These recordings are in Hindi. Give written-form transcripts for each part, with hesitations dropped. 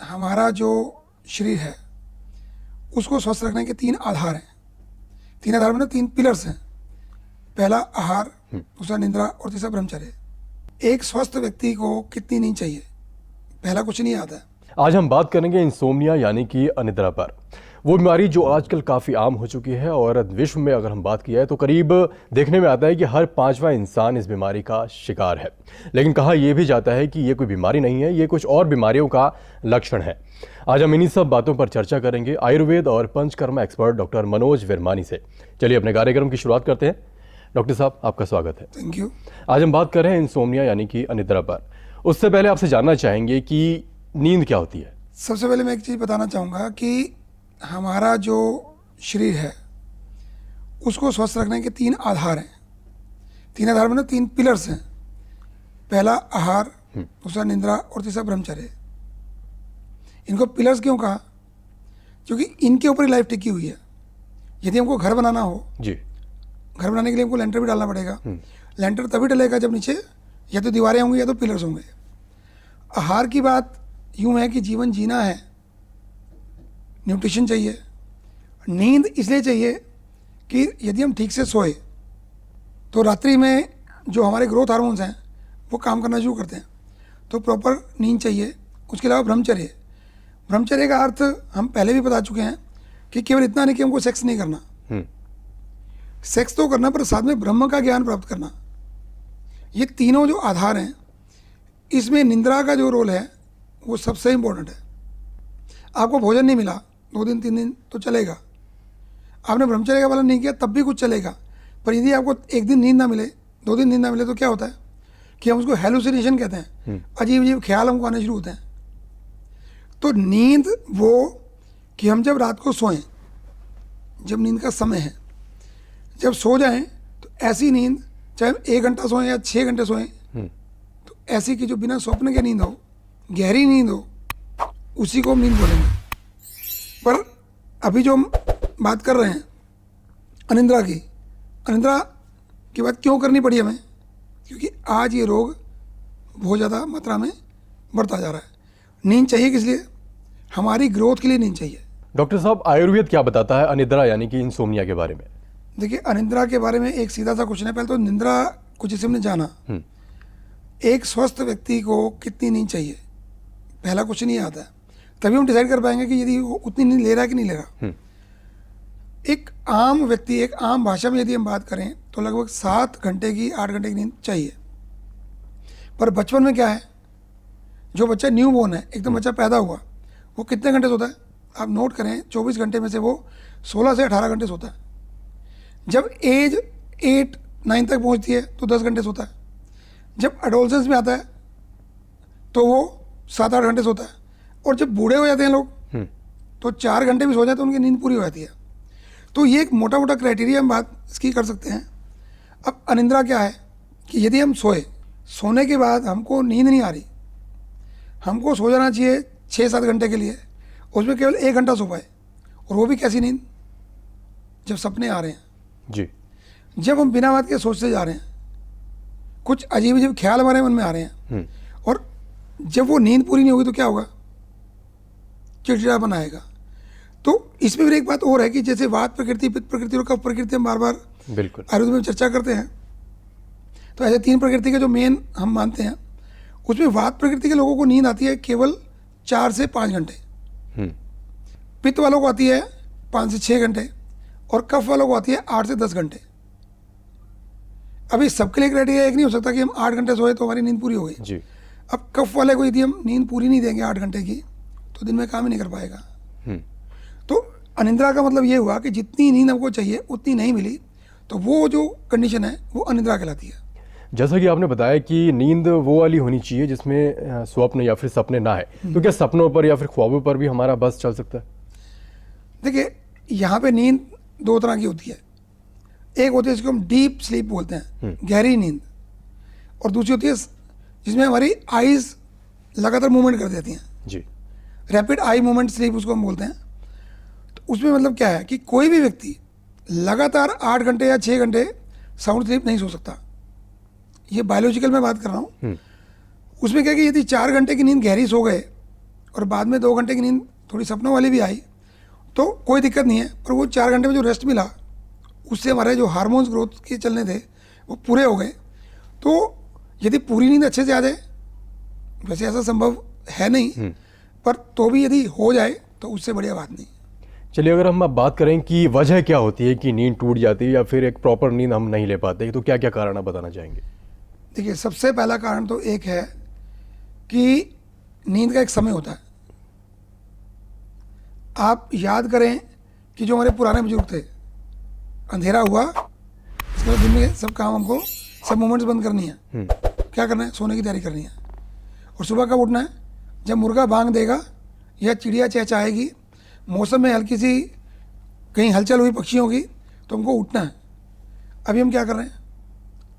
हमारा जो शरीर है उसको स्वस्थ रखने के 3 आधार हैं। 3 आधार मतलब 3 पिलर्स हैं। पहला आहार, दूसरा निद्रा और तीसरा ब्रह्मचर्य। एक स्वस्थ व्यक्ति को कितनी नींद चाहिए, पहला क्वेश्चन ही आता है। आज हम बात करेंगे इंसोम्निया यानी कि अनिद्रा पर। वो बीमारी जो आजकल काफ़ी आम हो चुकी है और विश्व में अगर हम बात किया है तो करीब देखने में आता है कि हर 5वां इंसान इस बीमारी का शिकार है। लेकिन कहा यह भी जाता है कि ये कोई बीमारी नहीं है, ये कुछ और बीमारियों का लक्षण है। आज हम इन्हीं सब बातों पर चर्चा करेंगे आयुर्वेद और पंचकर्मा एक्सपर्ट डॉक्टर मनोज विरमानी से। चलिए अपने कार्यक्रम की शुरुआत करते हैं। डॉक्टर साहब, आपका स्वागत है। Thank you. आज हम बात कर रहे हैं इंसोम्निया यानी कि अनिद्रा पर। उससे पहले आपसे जानना चाहेंगे कि नींद क्या होती है। सबसे पहले मैं एक चीज़ बताना चाहूँगा कि हमारा जो शरीर है उसको स्वस्थ रखने के 3 आधार हैं। 3 आधार मतलब 3 पिलर्स हैं। पहला आहार, दूसरा निद्रा और तीसरा ब्रह्मचर्य। इनको पिलर्स क्यों कहा? क्योंकि इनके ऊपर ही लाइफ टिकी हुई है। यदि हमको घर बनाना हो, जी, घर बनाने के लिए हमको लेंटर भी डालना पड़ेगा। लेंटर तभी डलेगा जब नीचे या तो दीवारें होंगी या तो पिलर्स होंगे। आहार की बात यूँ है कि जीवन जीना है, न्यूट्रिशन चाहिए। नींद इसलिए चाहिए कि यदि हम ठीक से सोए तो रात्रि में जो हमारे ग्रोथ हार्मोन्स हैं वो काम करना शुरू करते हैं, तो प्रॉपर नींद चाहिए। उसके अलावा ब्रह्मचर्य, ब्रह्मचर्य का अर्थ हम पहले भी बता चुके हैं कि केवल इतना नहीं कि हमको सेक्स नहीं करना, सेक्स तो करना पर साथ में ब्रह्म का ज्ञान प्राप्त करना। ये तीनों जो आधार हैं, इसमें निद्रा का जो रोल है वो सबसे इम्पोर्टेंट है। आपको भोजन नहीं मिला 2 दिन 3 दिन तो चलेगा, आपने ब्रह्मचर्य का पालन नहीं किया तब भी कुछ चलेगा। पर यदि आपको 1 दिन नींद ना मिले, 2 दिन नींद ना मिले तो क्या होता है कि हम उसको हेलुसिनेशन कहते हैं। अजीब अजीब ख्याल हमको आने शुरू होते हैं। तो नींद वो कि हम जब रात को सोएं, जब नींद का समय है, जब सो जाएं तो ऐसी नींद, चाहे 1 घंटा सोएं या 6 घंटे सोएं, तो ऐसी कि जो बिना स्वप्न के नींद हो, गहरी नींद हो, उसी को हम नींद बोलेंगे। पर अभी जो हम बात कर रहे हैं अनिद्रा की, अनिद्रा की बात क्यों करनी पड़ी हमें? क्योंकि आज ये रोग बहुत ज़्यादा मात्रा में बढ़ता जा रहा है। नींद चाहिए किस लिए? हमारी ग्रोथ के लिए नींद चाहिए। डॉक्टर साहब, आयुर्वेद क्या बताता है अनिद्रा यानी कि इंसोम्निया के बारे में? देखिए, अनिद्रा के बारे में एक सीधा सा क्वेश्चन है। पहले तो निद्रा को जिसे हमने जाना, एक स्वस्थ व्यक्ति को कितनी नींद चाहिए, पहला क्वेश्चन ये आता है। तभी हम डिसाइड कर पाएंगे कि यदि वो उतनी नींद ले रहा है कि नहीं ले रहा। एक आम व्यक्ति, एक आम भाषा में यदि हम बात करें तो लगभग 7 घंटे की 8 घंटे की नींद चाहिए। पर बचपन में क्या है, जो बच्चा न्यू बोर्न है, एकदम बच्चा पैदा हुआ, वो कितने घंटे सोता है? आप नोट करें, 24 घंटे में से वो 16 से 18 घंटे सोता है। जब एज 8-9 तक पहुंचती है तो 10 घंटे सोता है। जब एडोलसेंस में आता है तो वो 7-8 घंटे सोता है। और जब बूढ़े हो जाते हैं लोग तो 4 घंटे भी सो जाए तो उनकी नींद पूरी हो जाती है। तो ये एक मोटा मोटा क्राइटेरिया हम बात इसकी कर सकते हैं। अब अनिद्रा क्या है कि यदि हम सोने के बाद हमको नींद नहीं आ रही, हमको सो जाना चाहिए 6-7 घंटे के लिए, उसमें केवल 1 घंटा सो पाए, और वो भी कैसी नींद? जब सपने आ रहे हैं जी, जब हम बिना बात के सोचते जा रहे हैं, कुछ अजीब अजीब ख्याल हमारे मन में आ रहे हैं, और जब वो नींद पूरी नहीं होगी तो क्या होगा? चिड़चिड़ापन आएगा। तो इसमें भी एक बात और है कि जैसे वात प्रकृति, पित्त प्रकृति और कफ प्रकृति हम बार बार बिल्कुल आयुर्वेद में चर्चा करते हैं, तो ऐसे 3 प्रकृति के जो मेन हम मानते हैं, उसमें वात प्रकृति के लोगों को नींद आती है केवल 4 से 5 घंटे, पित्त वालों को आती है 5 से 6 घंटे, और कफ वालों को आती है 8 से 10 घंटे। अभी सबके लिए क्राइटेरिया एक नहीं हो सकता कि हम 8 घंटे सोए तो हमारी नींद पूरी हो गई जी। अब कफ वाले को यदि हम नींद पूरी नहीं देंगे 8 घंटे की तो दिन में काम ही नहीं कर पाएगा। तो अनिद्रा का मतलब ये हुआ कि जितनी नींद हमको चाहिए उतनी नहीं मिली, तो वो जो कंडीशन है वो अनिद्रा कहलाती है। जैसा कि आपने बताया कि नींद वो वाली होनी चाहिए जिसमें स्वप्न या फिर सपने ना है, तो क्या सपनों पर या फिर ख्वाबों पर भी हमारा बस चल सकता है? देखिए, यहाँ पे नींद 2 तरह की होती है। एक होती है जिसको हम डीप स्लीप बोलते हैं, गहरी नींद, और दूसरी होती है जिसमें हमारी आईज लगातार मूवमेंट कर देती हैं जी, रैपिड आई मूवमेंट स्लीप उसको हम बोलते हैं। तो उसमें मतलब क्या है कि कोई भी व्यक्ति लगातार 8 घंटे या 6 घंटे साउंड स्लीप नहीं सो सकता। ये बायोलॉजिकल में बात कर रहा हूँ। उसमें क्या है कि यदि 4 घंटे की नींद गहरी सो गए और बाद में 2 घंटे की नींद थोड़ी सपनों वाली भी आई तो कोई दिक्कत नहीं है, पर वो 4 घंटे में जो रेस्ट मिला उससे हमारे जो हार्मोन्स ग्रोथ के चलने थे वो पूरे हो गए। तो यदि पूरी नींद अच्छे से आ जाए, वैसे ऐसा संभव है नहीं, पर तो भी यदि हो जाए तो उससे बढ़िया बात नहीं। चलिए, अगर हम अब बात करें कि वजह क्या होती है कि नींद टूट जाती है या फिर एक प्रॉपर नींद हम नहीं ले पाते, तो क्या क्या कारण आप बताना चाहेंगे? देखिए, सबसे पहला कारण तो एक है कि नींद का एक समय होता है। आप याद करें कि जो हमारे पुराने बुजुर्ग थे, अंधेरा हुआ इसके बाद दिन में सब काम हमको, सब मूवमेंट्स बंद करनी है, क्या करना है, सोने की तैयारी करनी है। और सुबह कब उठना है? जब मुर्गा बांग देगा या चिड़िया चहचहाएगी, मौसम में हल्की सी कहीं हलचल हुई पक्षियों की, तो हमको उठना है। अभी हम क्या कर रहे हैं?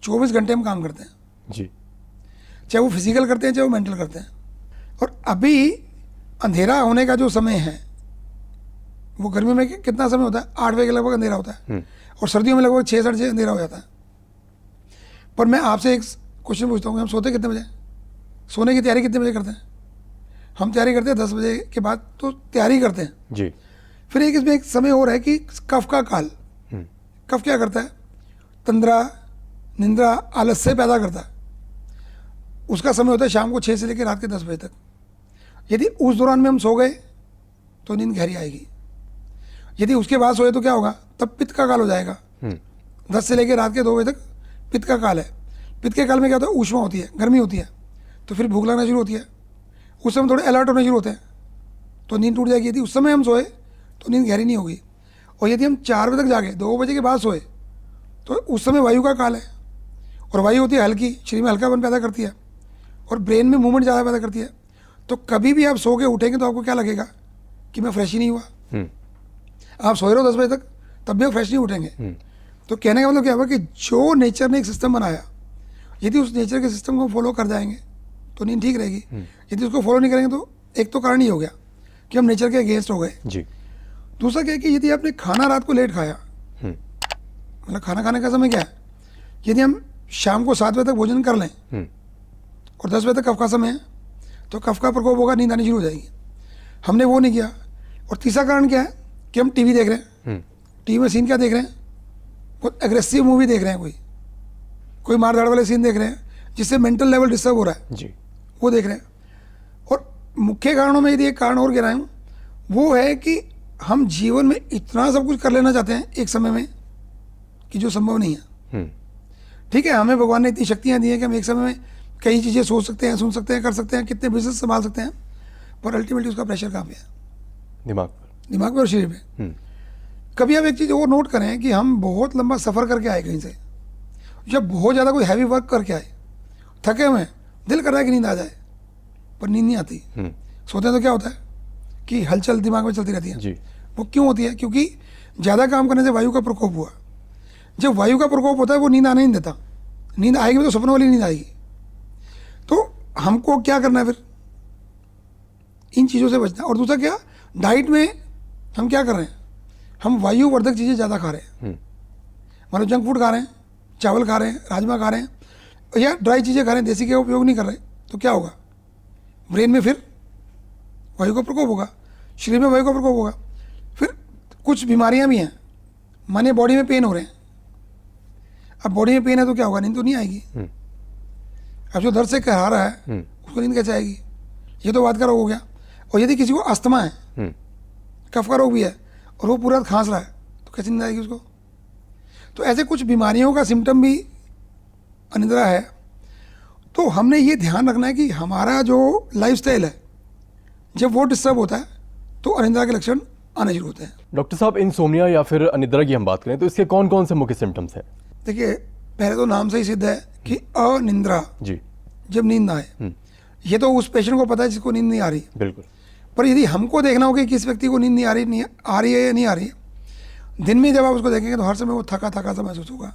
24 घंटे हम काम करते हैं जी। चाहे वो फिजिकल करते हैं चाहे वो मेंटल करते हैं। और अभी अंधेरा होने का जो समय है वो गर्मी में कितना समय होता है? 8 बजे के लगभग अंधेरा होता है और सर्दियों में लगभग 6 साढ़े 6 अंधेरा हो जाता है। पर मैं आपसे एक क्वेश्चन पूछता हूँ, हम सोते कितने बजे? सोने की तैयारी कितने बजे करते हैं? हम तैयारी करते हैं 10 बजे के बाद तो तैयारी करते हैं जी। फिर एक इसमें एक समय और है कि कफ का काल। कफ क्या करता है? तंद्रा, निंद्रा, आलस्य पैदा करता है। उसका समय होता है शाम को 6 से लेकर रात के 10 बजे तक। यदि उस दौरान में हम सो गए तो नींद गहरी आएगी। यदि उसके बाद सोए तो क्या होगा? तब पित्त का काल हो जाएगा। 10 से लेकर रात के 2 बजे तक पित्त का काल है। पित्त के काल में क्या होता है? ऊष्मा होती है, गर्मी होती है, तो फिर भूख लगना शुरू होती है। उस समय थोड़े अलर्ट होने शुरू होते हैं, तो नींद टूट जाएगी। यदि उस समय हम सोए तो नींद गहरी नहीं होगी। और यदि हम 4 बजे तक जागे, 2 बजे के बाद सोए, तो उस समय वायु का काल है। और वायु होती है हल्की, शरीर में हल्कापन पैदा करती है और ब्रेन में मूवमेंट ज़्यादा पैदा करती है। तो कभी भी आप सो के उठेंगे तो आपको क्या लगेगा कि मैं फ्रेश ही नहीं हुआ। आप सोए रहो 10 बजे तक, तब भी आप फ्रेश नहीं उठेंगे। तो कहने का मतलब क्या हुआ कि जो नेचर ने एक सिस्टम बनाया, यदि उस नेचर के सिस्टम को फॉलो कर जाएंगे तो नींद ठीक रहेगी। यदि उसको फॉलो नहीं करेंगे तो एक तो कारण ही हो गया कि हम नेचर के अगेंस्ट हो गए। जी। दूसरा क्या है कि यदि आपने खाना रात को लेट खाया, मतलब खाना खाने का समय क्या है? यदि हम शाम को 7 बजे तक भोजन कर लें और 10 बजे तक कफ का समय है, तो कफ का प्रकोप होगा, नींद आनी शुरू हो जाएगी। हमने वो नहीं किया। और तीसरा कारण क्या है कि हम टीवी देख रहे हैं। टीवी में सीन क्या देख रहे हैं? बहुत एग्रेसिव मूवी देख रहे हैं, कोई मार धाड़ वाले सीन देख रहे हैं जिससे मेंटल लेवल डिस्टर्ब हो रहा है जी। वो देख रहे हैं। और मुख्य कारणों में यदि एक कारण और गिनाऊं, वो है कि हम जीवन में इतना सब कुछ कर लेना चाहते हैं एक समय में कि जो संभव नहीं है। ठीक है, हमें भगवान ने इतनी शक्तियां दी हैं कि हम एक समय में कई चीज़ें सोच सकते हैं, सुन सकते हैं, कर सकते हैं, कितने बिजनेस संभाल सकते हैं, पर अल्टीमेटली उसका प्रेशर कहाँ पे है? दिमाग पे और शरीर पे। कभी आप एक चीज़ और नोट करें कि हम बहुत लंबा सफ़र करके आए कहीं से, जब बहुत ज़्यादा कोई हैवी वर्क करके आए, थके हुए, दिल कर रहा है कि नींद आ जाए, पर नींद नहीं आती। सोते हैं तो क्या होता है कि हलचल दिमाग में चलती रहती है जी। वो क्यों होती है? क्योंकि ज़्यादा काम करने से वायु का प्रकोप हुआ। जब वायु का प्रकोप होता है वो नींद आने नहीं देता। नींद आएगी तो सपनों वाली नींद आएगी। तो हमको क्या करना है फिर? इन चीज़ों से बचना है। और दूसरा क्या, डाइट में हम क्या कर रहे हैं? हम वायुवर्धक चीज़ें ज़्यादा खा रहे हैं। मतलब जंक फूड खा रहे हैं, चावल खा रहे हैं, राजमा खा रहे हैं या ड्राई चीज़ें खा रहे हैं, देसी का उपयोग नहीं कर रहे, तो क्या होगा? ब्रेन में फिर वायु का प्रकोप होगा, शरीर में वायु का प्रकोप होगा। फिर कुछ बीमारियां भी हैं, माने बॉडी में पेन हो रहे हैं। अब बॉडी में पेन है तो क्या होगा? नींद तो नहीं आएगी। अब जो दर्द से कहा रहा है उसको नींद कैसे आएगी? ये तो बात का रोग हो गया। और यदि किसी को अस्थमा है, कफ का रोग भी है और वो पूरा खांस रहा है, तो कैसे नींद आएगी उसको? तो ऐसे कुछ बीमारियों का सिम्टम भी अनिद्रा है। तो हमने ये ध्यान रखना है कि हमारा जो लाइफस्टाइल है, जब वो डिस्टर्ब होता है तो अनिद्रा के लक्षण आने शुरू होते हैं। डॉक्टर साहब, इंसोम्निया या फिर अनिद्रा की हम बात करें तो इसके कौन कौन से मुख्य सिम्टम्स हैं? देखिए, पहले तो नाम से ही सिद्ध है कि अनिद्रा, जी। जब नींद ना आए, ये तो उस पेशेंट को पता है जिसको नींद नहीं आ रही। बिल्कुल। पर यदि हमको देखना होगा कि किस व्यक्ति को नींद नहीं आ रही है या नहीं आ रही है, दिन में जब आप उसको देखेंगे तो हर समय वो थका थका सा महसूस होगा,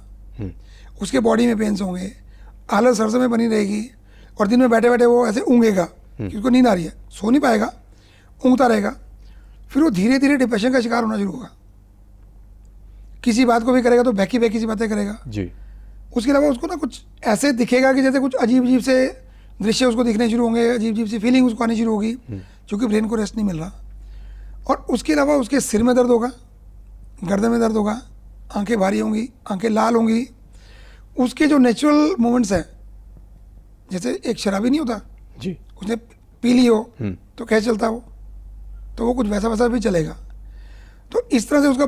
उसके बॉडी में पेन्स होंगे, आलस हर समय बनी रहेगी और दिन में बैठे बैठे वो ऐसे ऊँगेगा कि उसको नींद आ रही है, सो नहीं पाएगा, ऊँगता रहेगा। फिर वो धीरे धीरे डिप्रेशन का शिकार होना शुरू होगा। किसी बात को भी करेगा तो बैकी बैकी सी बातें करेगा जी। उसके अलावा उसको ना कुछ ऐसे दिखेगा कि जैसे कुछ अजीब अजीब से दृश्य उसको दिखने शुरू होंगे, अजीब अजीब सी फीलिंग उसको आनी शुरू होगी, क्योंकि ब्रेन को रेस्ट नहीं मिल रहा। और उसके अलावा उसके सिर में दर्द होगा, गर्दन में दर्द होगा, आंखें भारी होंगी, आंखें लाल होंगी। उसके जो नेचुरल मूवमेंट्स हैं, जैसे एक शराबी नहीं होता, जी। उसने पी ली हो तो कैसे चलता वो, तो वो कुछ वैसा वैसा भी चलेगा। तो इस तरह से उसका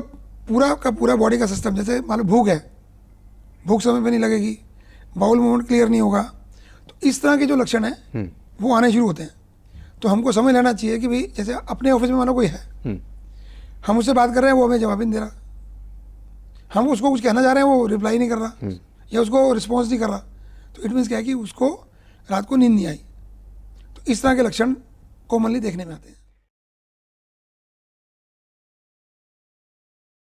पूरा का पूरा बॉडी का सिस्टम, जैसे मान लो भूख है, भूख समय पे नहीं लगेगी, बाउल मूवमेंट क्लियर नहीं होगा, तो इस तरह के जो लक्षण हैं वो आने शुरू होते हैं। तो हमको समझ लेना चाहिए कि भाई जैसे अपने ऑफिस में मानो कोई है, हम उससे बात कर रहे हैं, वो हमें जवाब ही नहीं दे रहा, हम उसको कुछ कहना चाह रहे हैं, वो रिप्लाई नहीं कर रहा या उसको रिस्पॉन्स नहीं कर रहा, तो इट मीन्स क्या है कि उसको रात को नींद नहीं आई। तो इस तरह के लक्षण कॉमनली देखने में आते हैं।